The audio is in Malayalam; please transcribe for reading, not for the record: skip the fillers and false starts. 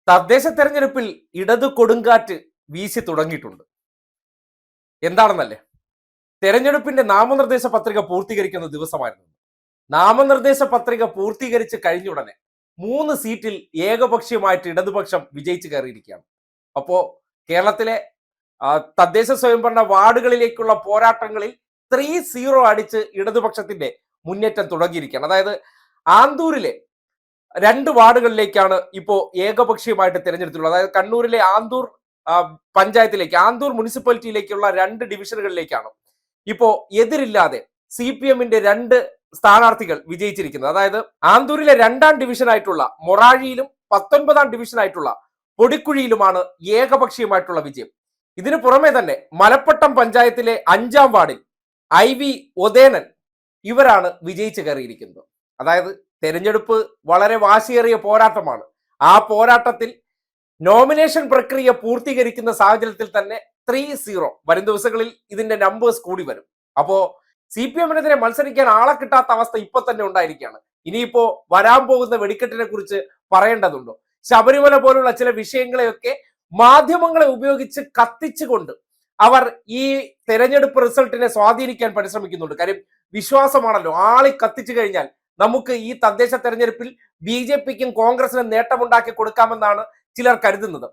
തദ്ദേശ തെരഞ്ഞെടുപ്പിൽ ഇടതു കൊടുങ്കാറ്റ് വീശി തുടങ്ങിയിട്ടുണ്ട്. എന്താണെന്നല്ലേ, തെരഞ്ഞെടുപ്പിന്റെ നാമനിർദ്ദേശ പത്രിക പൂർത്തീകരിക്കുന്ന ദിവസമായിരുന്നു. നാമനിർദ്ദേശ പത്രിക പൂർത്തീകരിച്ച് കഴിഞ്ഞുടനെ 3 സീറ്റിൽ ഏകപക്ഷീയമായിട്ട് ഇടതുപക്ഷം വിജയിച്ചു കയറിയിരിക്കുകയാണ്. അപ്പോ കേരളത്തിലെ തദ്ദേശ സ്വയംഭരണ വാർഡുകളിലേക്കുള്ള പോരാട്ടങ്ങളിൽ 3-0 അടിച്ച് ഇടതുപക്ഷത്തിന്റെ മുന്നേറ്റം തുടങ്ങിയിരിക്കുകയാണ്. അതായത് ആന്തൂരിലെ 2 വാർഡുകളിലേക്കാണ് ഇപ്പോ ഏകപക്ഷീയമായിട്ട് തിരഞ്ഞെടുത്തിട്ടുള്ളത്. അതായത് കണ്ണൂരിലെ ആന്തൂർ പഞ്ചായത്തിലേക്ക്, ആന്തൂർ മുനിസിപ്പാലിറ്റിയിലേക്കുള്ള 2 ഡിവിഷനുകളിലേക്കാണ് ഇപ്പോ എതിരില്ലാതെ CPM-ന്റെ 2 സ്ഥാനാർത്ഥികൾ വിജയിച്ചിരിക്കുന്നത്. അതായത് ആന്തൂരിലെ 2ാം ഡിവിഷനായിട്ടുള്ള മൊറാഴിയിലും 19ാം ഡിവിഷനായിട്ടുള്ള പൊടിക്കുഴിയിലുമാണ് ഏകപക്ഷീയമായിട്ടുള്ള വിജയം. ഇതിനു പുറമെ തന്നെ മലപ്പട്ടം പഞ്ചായത്തിലെ 5ാം വാർഡിൽ IV ഒതേനൻ ഇവരാണ് വിജയിച്ചു കയറിയിരിക്കുന്നത്. അതായത് തെരഞ്ഞെടുപ്പ് വളരെ വാശിയേറിയ പോരാട്ടമാണ്. ആ പോരാട്ടത്തിൽ നോമിനേഷൻ പ്രക്രിയ പൂർത്തീകരിക്കുന്ന സാഹചര്യത്തിൽ തന്നെ 3-0 വരും ദിവസങ്ങളിൽ ഇതിന്റെ നമ്പേഴ്സ് കൂടി വരും. അപ്പോ CPM-നെതിരെ മത്സരിക്കാൻ ആളെ കിട്ടാത്ത അവസ്ഥ ഇപ്പൊ തന്നെ ഉണ്ടായിരിക്കുകയാണ്. ഇനിയിപ്പോ വരാൻ പോകുന്ന വെടിക്കെട്ടിനെ കുറിച്ച് പറയേണ്ടതുണ്ടോ? ശബരിമല പോലുള്ള ചില വിഷയങ്ങളെയൊക്കെ മാധ്യമങ്ങളെ ഉപയോഗിച്ച് കത്തിച്ചുകൊണ്ട് അവർ ഈ തെരഞ്ഞെടുപ്പ് റിസൾട്ടിനെ സ്വാധീനിക്കാൻ പരിശ്രമിക്കുന്നുണ്ട്. കാര്യം വിശ്വാസമാണല്ലോ. ആളി കത്തിച്ചു കഴിഞ്ഞാൽ നമുക്ക് ഈ തദ്ദേശ തെരഞ്ഞെടുപ്പിൽ BJP-ക്കും കോൺഗ്രസിനും നേട്ടമുണ്ടാക്കി കൊടുക്കാമെന്നാണ് ചിലർ കരുതുന്നത്.